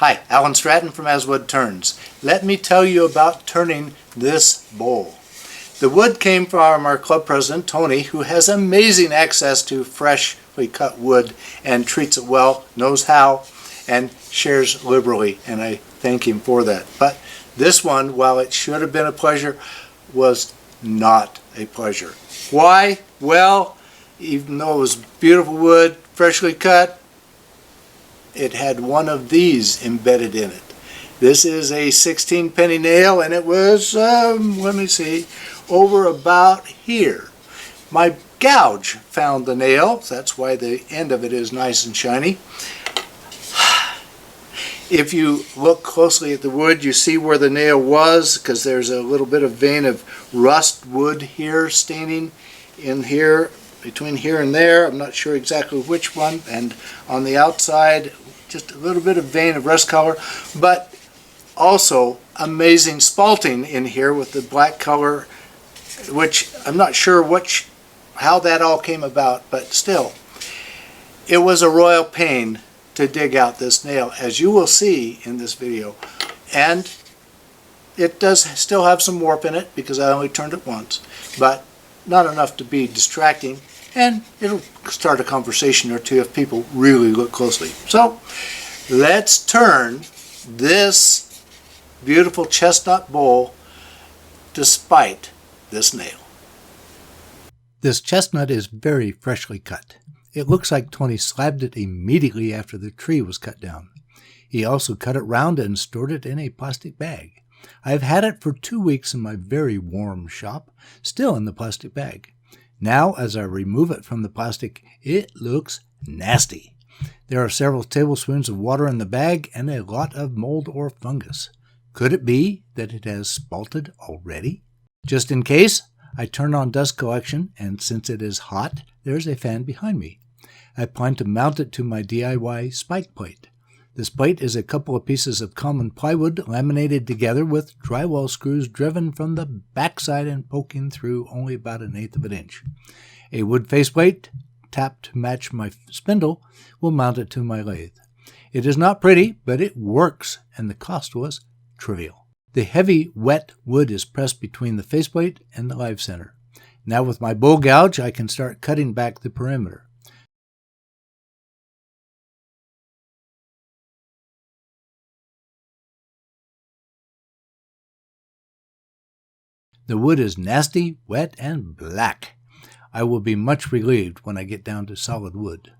Hi, Alan Stratton from As Wood Turns. Let me tell you about turning this bowl. The wood came from our club president, Tony, who has amazing access to freshly cut wood and treats it well, knows how, and shares liberally, and I thank him for that. But this one, while it should have been a pleasure, was not a pleasure. Why? Well, even though it was beautiful wood, freshly cut, it had one of these embedded in it. This is a 16 penny nail, and it was, let me see, over about here. My gouge found the nail, so that's why the end of it is nice and shiny. If you look closely at the wood, you see where the nail was, because there's a little bit of vein of rust wood here staining in here, between here and there. I'm not sure exactly which one, and on the outside just a little bit of vein of rust color, but also amazing spalting in here with the black color, which I'm not sure how that all came about, but still, it was a royal pain to dig out this nail, as you will see in this video. And it does still have some warp in it because I only turned it once, but not enough to be distracting, and it'll start a conversation or two if people really look closely. So let's turn this beautiful chestnut bowl despite this nail. This chestnut is very freshly cut. It looks like Tony slabbed it immediately after the tree was cut down. He also cut it round and stored it in a plastic bag. I've had it for 2 weeks in my very warm shop, still in the plastic bag. Now, as I remove it from the plastic, it looks nasty. There are several tablespoons of water in the bag and a lot of mold or fungus. Could it be that it has spalted already? Just in case, I turn on dust collection, and since it is hot, there's a fan behind me. I plan to mount it to my DIY spike plate. This plate is a couple of pieces of common plywood laminated together with drywall screws driven from the backside and poking through only about 1/8 of an inch. A wood faceplate, tapped to match my spindle, will mount it to my lathe. It is not pretty, but it works, and the cost was trivial. The heavy, wet wood is pressed between the faceplate and the live center. Now with my bowl gouge, I can start cutting back the perimeter. The wood is nasty, wet, and black. I will be much relieved when I get down to solid wood.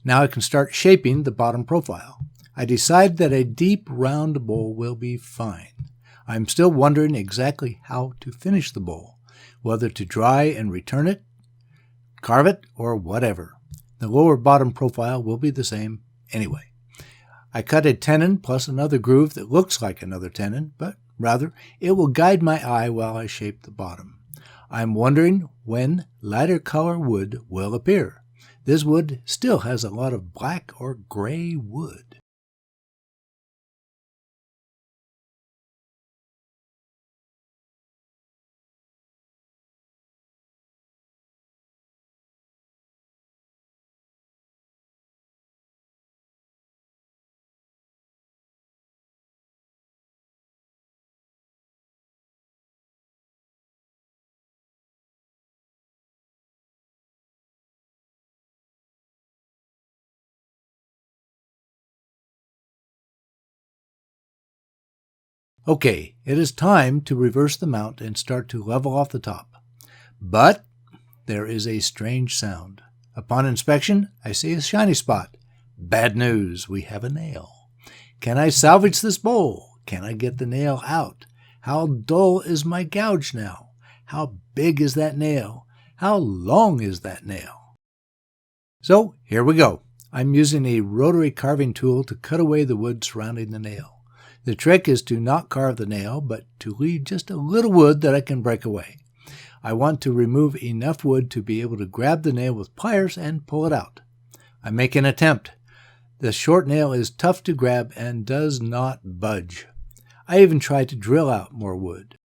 Now I can start shaping the bottom profile. I decide that a deep round bowl will be fine. I'm still wondering exactly how to finish the bowl, whether to dry and return it, carve it, or whatever. The lower bottom profile will be the same anyway. I cut a tenon plus another groove that looks like another tenon, but rather it will guide my eye while I shape the bottom. I'm wondering when lighter color wood will appear. This wood still has a lot of black or gray wood. Okay, it is time to reverse the mount and start to level off the top. But there is a strange sound. Upon inspection, I see a shiny spot. Bad news, we have a nail. Can I salvage this bowl? Can I get the nail out? How dull is my gouge now? How big is that nail? How long is that nail? So here we go. I'm using a rotary carving tool to cut away the wood surrounding the nail. The trick is to not carve the nail, but to leave just a little wood that I can break away. I want to remove enough wood to be able to grab the nail with pliers and pull it out. I make an attempt. The short nail is tough to grab and does not budge. I even tried to drill out more wood.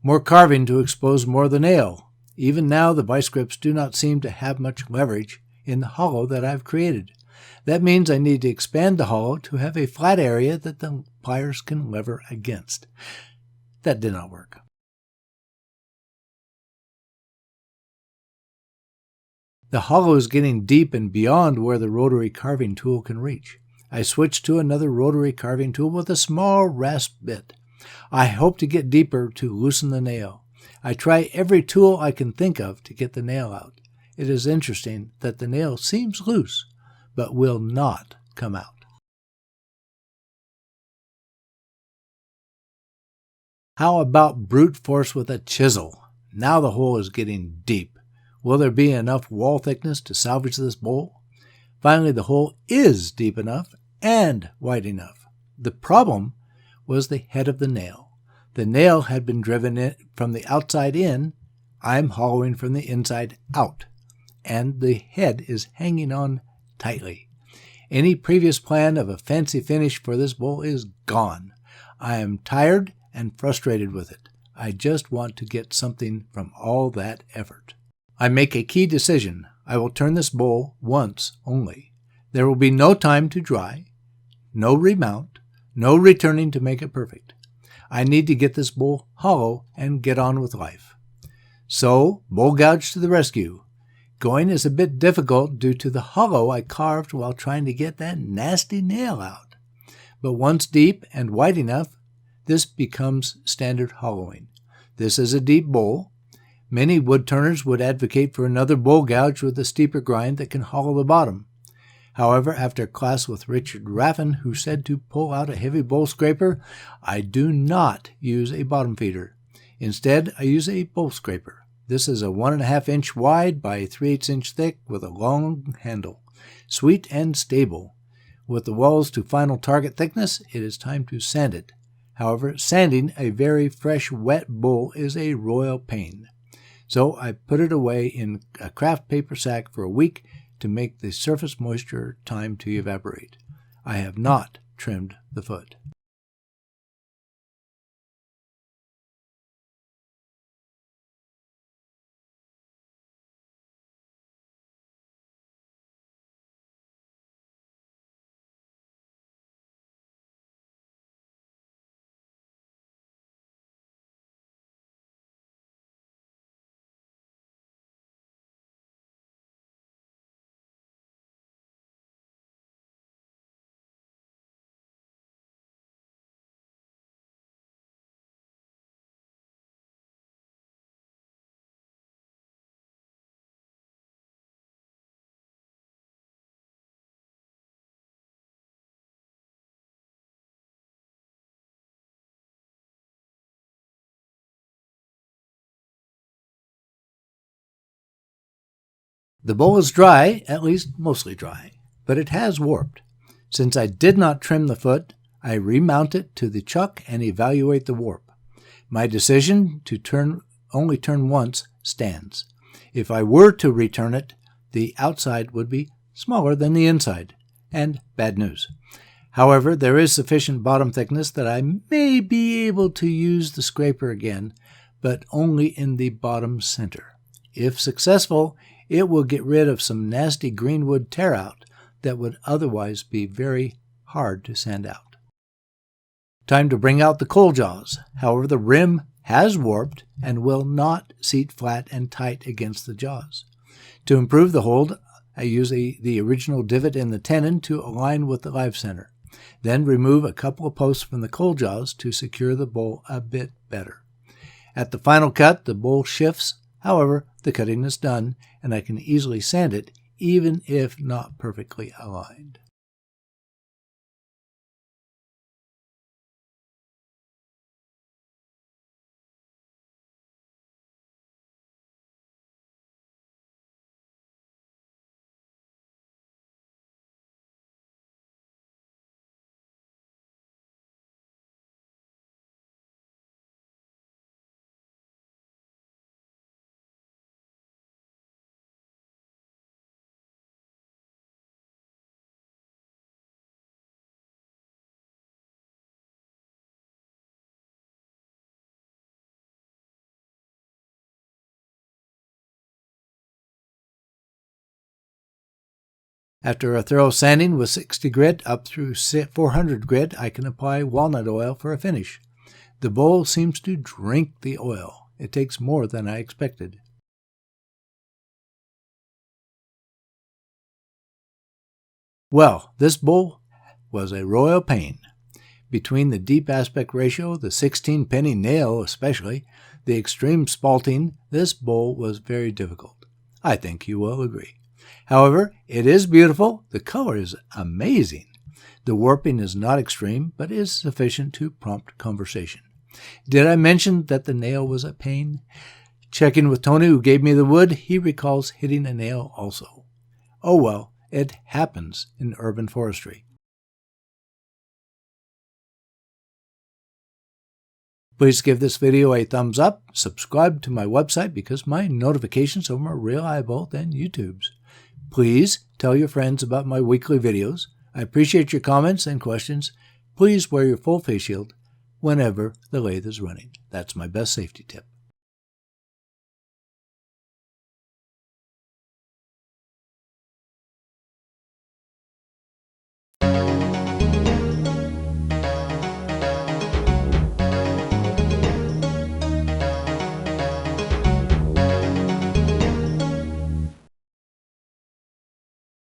more carving to expose more of the nail. Even now, the vice grips do not seem to have much leverage in the hollow that I've created. That means I need to expand the hollow to have a flat area that the pliers can lever against. That did not work. The hollow is getting deep and beyond where the rotary carving tool can reach. I switched to another rotary carving tool with a small rasp bit. I hope to get deeper to loosen the nail. I try every tool I can think of to get the nail out. It is interesting that the nail seems loose, but will not come out. How about brute force with a chisel? Now the hole is getting deep. Will there be enough wall thickness to salvage this bowl? Finally, the hole is deep enough and wide enough. The problem was the head of the nail. The nail had been driven in from the outside in. I'm hollowing from the inside out, and the head is hanging on tightly. Any previous plan of a fancy finish for this bowl is gone. I am tired and frustrated with it. I just want to get something from all that effort. I make a key decision. I will turn this bowl once only. There will be no time to dry, no remount, no returning to make it perfect. I need to get this bowl hollow and get on with life. So, bowl gouge to the rescue. Going is a bit difficult due to the hollow I carved while trying to get that nasty nail out. But once deep and wide enough, this becomes standard hollowing. This is a deep bowl. Many wood turners would advocate for another bowl gouge with a steeper grind that can hollow the bottom. However, after a class with Richard Raffin, who said to pull out a heavy bowl scraper, I do not use a bottom feeder. Instead, I use a bowl scraper. This is a 1.5 inch wide by 3/8 inch thick with a long handle. Sweet and stable. With the walls to final target thickness, it is time to sand it. However, sanding a very fresh, wet bowl is a royal pain. So I put it away in a craft paper sack for a week to make the surface moisture time to evaporate. I have not trimmed the foot. The bowl is dry, at least mostly dry, but it has warped. Since I did not trim the foot, I remount it to the chuck and evaluate the warp. My decision to only turn once stands. If I were to return it, the outside would be smaller than the inside, and bad news. However, there is sufficient bottom thickness that I may be able to use the scraper again, but only in the bottom center. If successful, it will get rid of some nasty greenwood tear-out that would otherwise be very hard to sand out. Time to bring out the coal jaws. However, the rim has warped and will not seat flat and tight against the jaws. To improve the hold, I use the original divot in the tenon to align with the live center. Then remove a couple of posts from the coal jaws to secure the bowl a bit better. At the final cut, the bowl shifts. However, the cutting is done, and I can easily sand it, even if not perfectly aligned. After a thorough sanding with 60 grit up through 400 grit, I can apply walnut oil for a finish. The bowl seems to drink the oil. It takes more than I expected. Well, this bowl was a royal pain. Between the deep aspect ratio, the 16-penny nail especially, the extreme spalting, this bowl was very difficult. I think you will agree. However, it is beautiful. The color is amazing. The warping is not extreme, but is sufficient to prompt conversation. Did I mention that the nail was a pain? Checking with Tony, who gave me the wood, he recalls hitting a nail also. Oh well, it happens in urban forestry. Please give this video a thumbs up, subscribe to my website because my notifications are more reliable than YouTube's. Please tell your friends about my weekly videos. I appreciate your comments and questions. Please wear your full face shield whenever the lathe is running. That's my best safety tip.